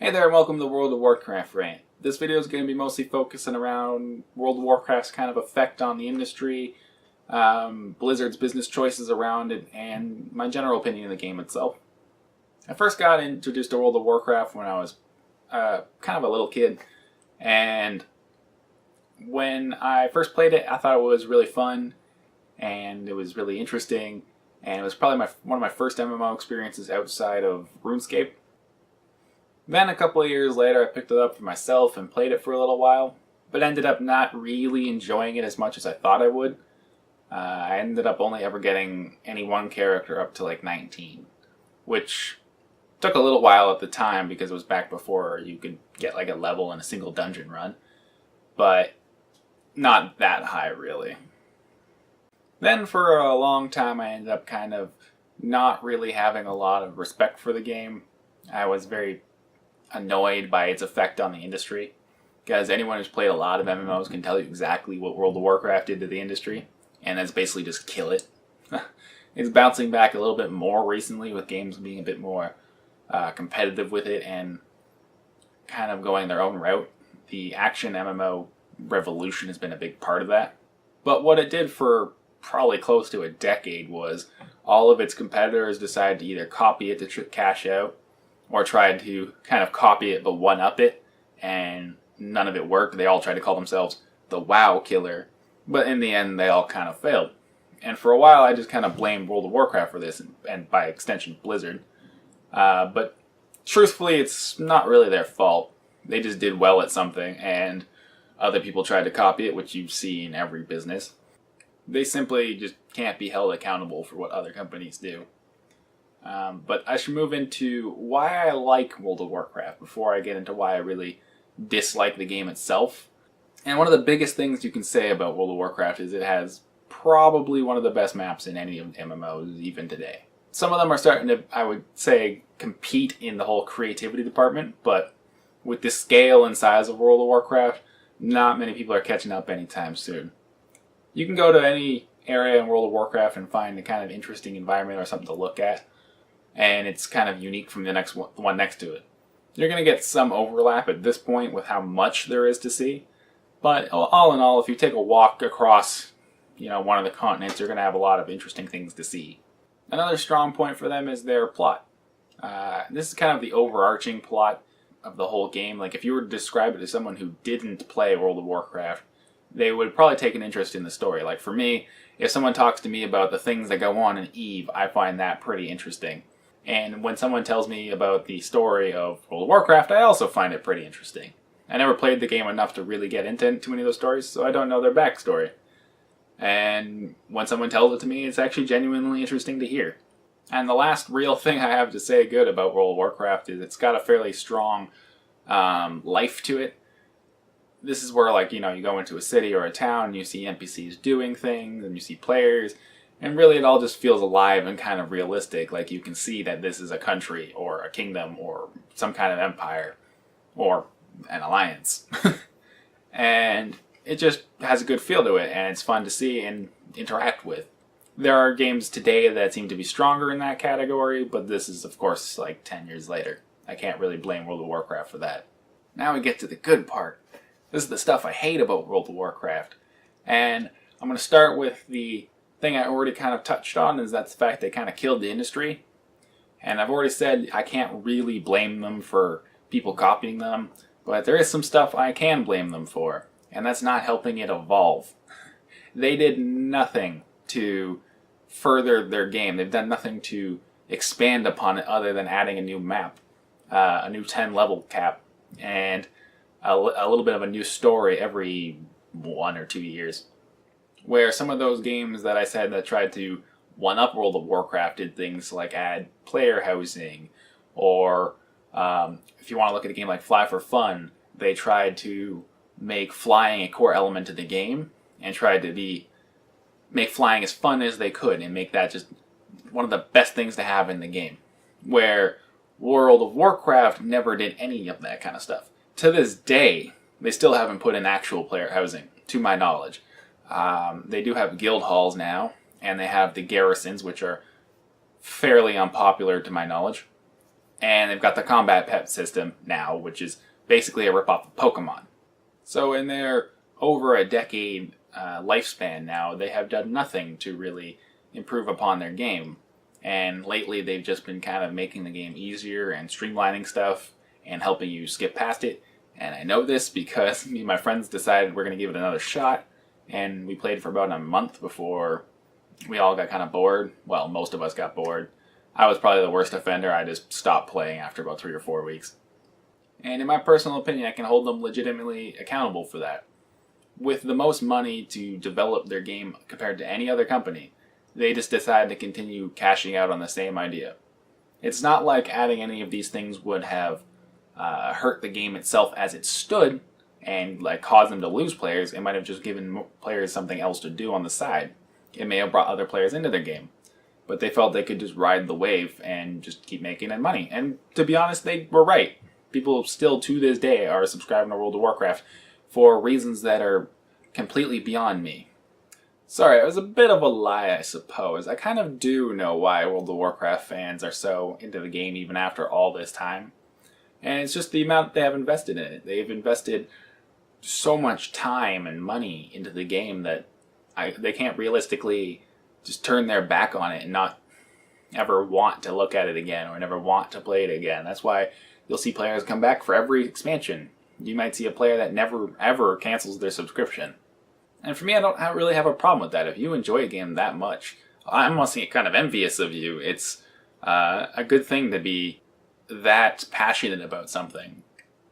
Hey there and welcome to World of Warcraft Rant. This video is going to be mostly focusing around World of Warcraft's kind of effect on the industry, Blizzard's business choices around it, and my general opinion of the game itself. I first got introduced to World of Warcraft when I was kind of a little kid, and when I first played it, I thought it was really fun, and it was really interesting, and it was probably one of my first MMO experiences outside of RuneScape. Then a couple of years later I picked it up for myself and played it for a little while, but ended up not really enjoying it as much as I thought I would. I ended up only ever getting any one character up to like 19, which took a little while at the time because it was back before you could get like a level in a single dungeon run, but not that high really. Then for a long time I ended up kind of not really having a lot of respect for the game. I was very annoyed by its effect on the industry, because anyone who's played a lot of MMOs can tell you exactly what World of Warcraft did to the industry, and that's basically just kill it. It's bouncing back a little bit more recently with games being a bit more competitive with it and kind of going their own route. The action MMO revolution has been a big part of that. But what it did for probably close to a decade was all of its competitors decided to either copy it to cash out, or tried to kind of copy it but one-up it, and none of it worked. They all tried to call themselves the WoW killer, but in the end they all kind of failed. And for a while I just kind of blamed World of Warcraft for this, and by extension Blizzard. But truthfully it's not really their fault. They just did well at something, and other people tried to copy it, which you see in every business. They simply just can't be held accountable for what other companies do. But I should move into why I like World of Warcraft before I get into why I really dislike the game itself. And one of the biggest things you can say about World of Warcraft is it has probably one of the best maps in any of MMOs even today. Some of them are starting to, I would say, compete in the whole creativity department, but with the scale and size of World of Warcraft, not many people are catching up anytime soon. You can go to any area in World of Warcraft and find a kind of interesting environment or something to look at, and it's kind of unique from the one next to it. You're going to get some overlap at this point with how much there is to see, but all in all, if you take a walk across, one of the continents, you're going to have a lot of interesting things to see. Another strong point for them is their plot. This is kind of the overarching plot of the whole game. Like, if you were to describe it to someone who didn't play World of Warcraft, they would probably take an interest in the story. Like for me, if someone talks to me about the things that go on in EVE, I find that pretty interesting. And when someone tells me about the story of World of Warcraft, I also find it pretty interesting. I never played the game enough to really get into too many of those stories, so I don't know their backstory. And when someone tells it to me, it's actually genuinely interesting to hear. And the last real thing I have to say good about World of Warcraft is it's got a fairly strong life to it. This is where, you go into a city or a town, and you see NPCs doing things, and you see players, and really it all just feels alive and kind of realistic. Like, you can see that this is a country, or a kingdom, or some kind of empire, or an alliance. And it just has a good feel to it, and it's fun to see and interact with. There are games today that seem to be stronger in that category, but this is, of course, like 10 years later. I can't really blame World of Warcraft for that. Now we get to the good part. This is the stuff I hate about World of Warcraft. And I'm going to start with the thing I already kind of touched on, is that's the fact they kind of killed the industry. And I've already said I can't really blame them for people copying them, but there is some stuff I can blame them for, and that's not helping it evolve. They did nothing to further their game. They've done nothing to expand upon it other than adding a new map, a new 10 level cap, and a little bit of a new story every 1 or 2 years. Where some of those games that I said that tried to one-up World of Warcraft did things like add player housing, or if you want to look at a game like Fly for Fun, they tried to make flying a core element of the game and tried to make flying as fun as they could and make that just one of the best things to have in the game. Where World of Warcraft never did any of that kind of stuff. To this day, they still haven't put in actual player housing, to my knowledge. They do have guild halls now, and they have the garrisons, which are fairly unpopular to my knowledge. And they've got the combat pet system now, which is basically a ripoff of Pokemon. So in their over a decade lifespan now, they have done nothing to really improve upon their game. And lately they've just been kind of making the game easier and streamlining stuff and helping you skip past it. And I know this because me and my friends decided we're going to give it another shot. And we played for about a month before we all got kind of bored. Well, most of us got bored. I was probably the worst offender. I just stopped playing after about 3 or 4 weeks. And in my personal opinion, I can hold them legitimately accountable for that. With the most money to develop their game compared to any other company, they just decided to continue cashing out on the same idea. It's not like adding any of these things would have hurt the game itself as it stood and like caused them to lose players. It might have just given players something else to do on the side. It may have brought other players into their game. But they felt they could just ride the wave and just keep making it money. And to be honest, they were right. People still to this day are subscribing to World of Warcraft for reasons that are completely beyond me. Sorry, it was a bit of a lie, I suppose. I kind of do know why World of Warcraft fans are so into the game even after all this time. And it's just the amount they have invested in it. They've invested so much time and money into the game that they can't realistically just turn their back on it and not ever want to look at it again or never want to play it again. That's why you'll see players come back for every expansion. You might see a player that never ever cancels their subscription. And for me, I don't really have a problem with that. If you enjoy a game that much, I'm honestly kind of envious of you. It's a good thing to be that passionate about something.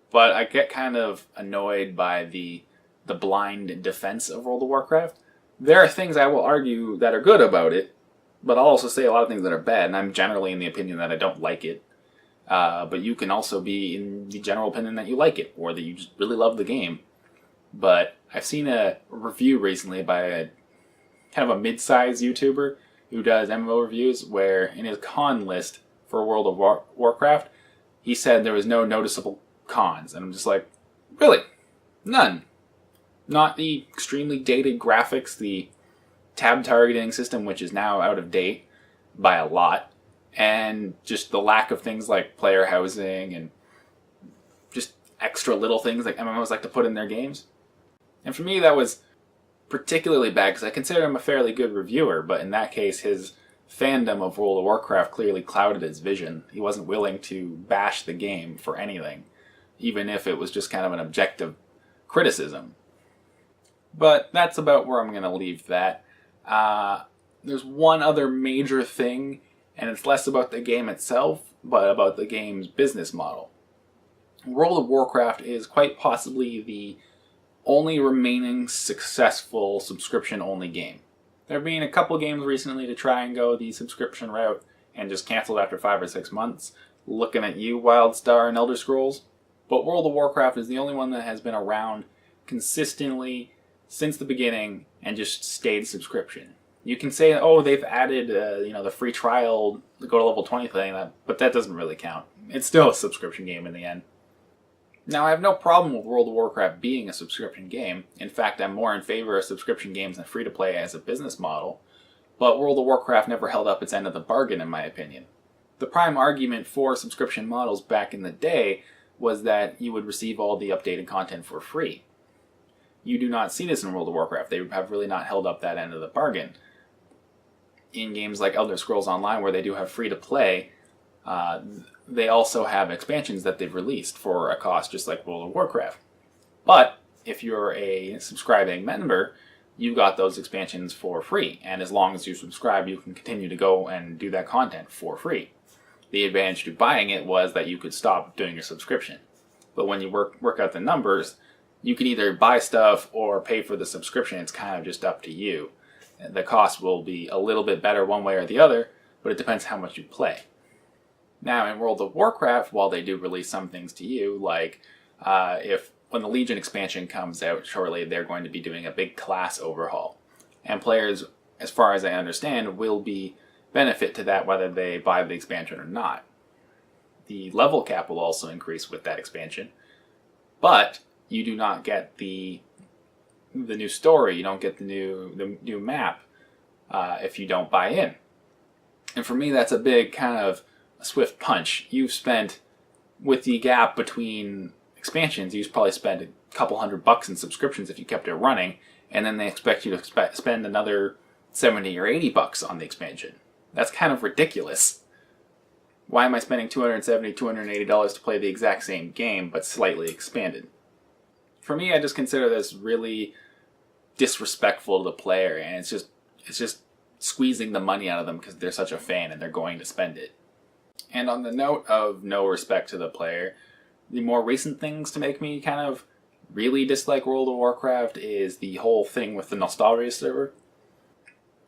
But I get kind of annoyed by the blind defense of World of Warcraft. There are things I will argue that are good about it, but I'll also say a lot of things that are bad, and I'm generally in the opinion that I don't like it. But you can also be in the general opinion that you like it, or that you just really love the game. But I've seen a review recently by a kind of a mid-sized YouTuber who does MMO reviews, where in his con list for World of Warcraft, he said there was no noticeable cons. And I'm just like, really? None. Not the extremely dated graphics, the tab targeting system, which is now out of date by a lot, and just the lack of things like player housing and just extra little things like MMOs like to put in their games. And for me, that was particularly bad because I consider him a fairly good reviewer, but in that case, his fandom of World of Warcraft clearly clouded his vision. He wasn't willing to bash the game for anything, even if it was just kind of an objective criticism. But that's about where I'm going to leave that. There's one other major thing, and it's less about the game itself, but about the game's business model. World of Warcraft is quite possibly the only remaining successful subscription-only game. There have been a couple games recently to try and go the subscription route and just canceled after 5 or 6 months. Looking at you, WildStar and Elder Scrolls. But World of Warcraft is the only one that has been around consistently since the beginning and just stayed subscription. You can say, oh, they've added the free trial, the go to level 20 thing, but that doesn't really count. It's still a subscription game in the end. Now, I have no problem with World of Warcraft being a subscription game. In fact, I'm more in favor of subscription games than free-to-play as a business model. But World of Warcraft never held up its end of the bargain, in my opinion. The prime argument for subscription models back in the day was that you would receive all the updated content for free. You do not see this in World of Warcraft. They have really not held up that end of the bargain. In games like Elder Scrolls Online, where they do have free-to-play, they also have expansions that they've released for a cost, just like World of Warcraft. But if you're a subscribing member, you got those expansions for free. And as long as you subscribe, you can continue to go and do that content for free. The advantage to buying it was that you could stop doing your subscription. But when you work out the numbers, you can either buy stuff or pay for the subscription. It's kind of just up to you. The cost will be a little bit better one way or the other, but it depends how much you play. Now, in World of Warcraft, while they do release some things to you, like when the Legion expansion comes out shortly, they're going to be doing a big class overhaul. And players, as far as I understand, will be benefit to that whether they buy the expansion or not. The level cap will also increase with that expansion, but you do not get the new story. You don't get the new map if you don't buy in. And for me, that's a big kind of a swift punch. You've spent, with the gap between expansions, you've probably spent a couple $100 in subscriptions if you kept it running, and then they expect you to spend another $70 or $80 on the expansion. That's kind of ridiculous. Why am I spending $270, $280 to play the exact same game, but slightly expanded? For me, I just consider this really disrespectful to the player, and it's just squeezing the money out of them because they're such a fan and they're going to spend it. And on the note of no respect to the player, the more recent things to make me kind of really dislike World of Warcraft is the whole thing with the Nostalria server.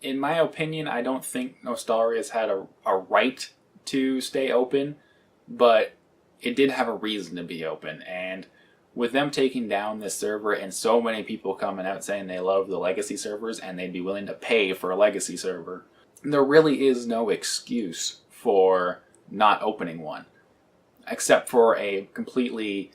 In my opinion, I don't think Nostalria's had a right to stay open, but it did have a reason to be open, and with them taking down this server and so many people coming out saying they love the legacy servers and they'd be willing to pay for a legacy server, there really is no excuse for not opening one, except for a completely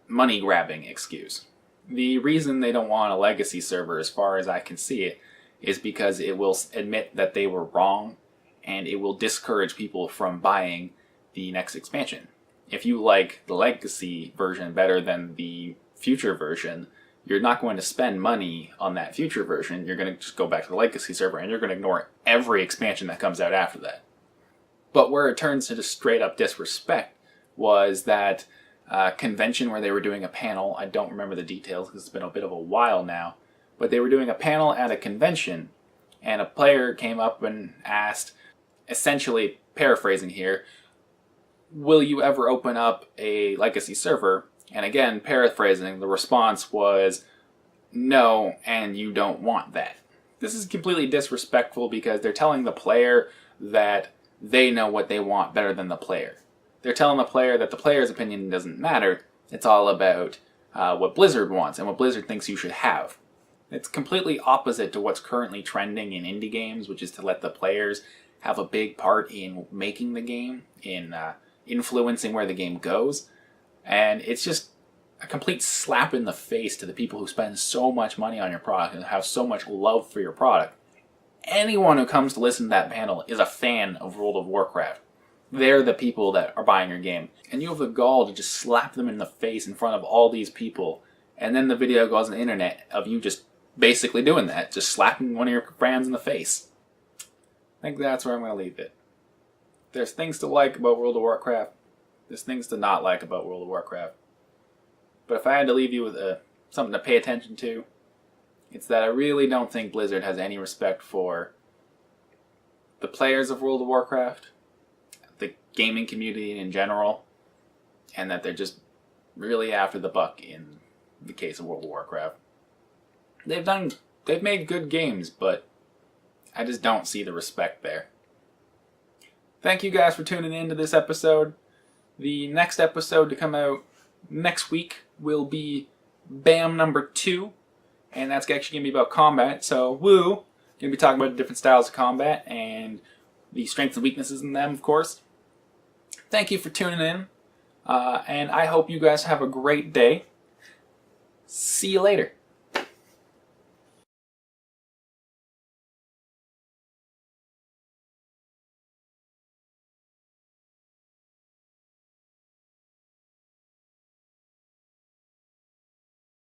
money-grabbing excuse. The reason they don't want a legacy server, as far as I can see it, is because it will admit that they were wrong and it will discourage people from buying the next expansion. If you like the legacy version better than the future version, you're not going to spend money on that future version. You're going to just go back to the legacy server and you're going to ignore every expansion that comes out after that. But where it turns to just straight up disrespect was that convention where they were doing a panel. I don't remember the details because it's been a bit of a while now, but they were doing a panel at a convention and a player came up and asked, essentially paraphrasing here, will you ever open up a legacy server? And again, paraphrasing, the response was, no, and you don't want that. This is completely disrespectful because they're telling the player that they know what they want better than the player. They're telling the player that the player's opinion doesn't matter. It's all about what Blizzard wants and what Blizzard thinks you should have. It's completely opposite to what's currently trending in indie games, which is to let the players have a big part in making the game, in influencing where the game goes. And it's just a complete slap in the face to the people who spend so much money on your product and have so much love for your product. Anyone who comes to listen to that panel is a fan of World of Warcraft. They're the people that are buying your game. And you have the gall to just slap them in the face in front of all these people. And then the video goes on the internet of you just basically doing that, just slapping one of your fans in the face. I think that's where I'm going to leave it. There's things to like about World of Warcraft. There's things to not like about World of Warcraft. But if I had to leave you with something to pay attention to, it's that I really don't think Blizzard has any respect for the players of World of Warcraft, the gaming community in general, and that they're just really after the buck in the case of World of Warcraft. They've made good games, but I just don't see the respect there. Thank you guys for tuning in to this episode. The next episode to come out next week will be B.A.M number 2, and that's actually going to be about combat, so woo! Going to be talking about different styles of combat and the strengths and weaknesses in them, of course. Thank you for tuning in, and I hope you guys have a great day. See you later.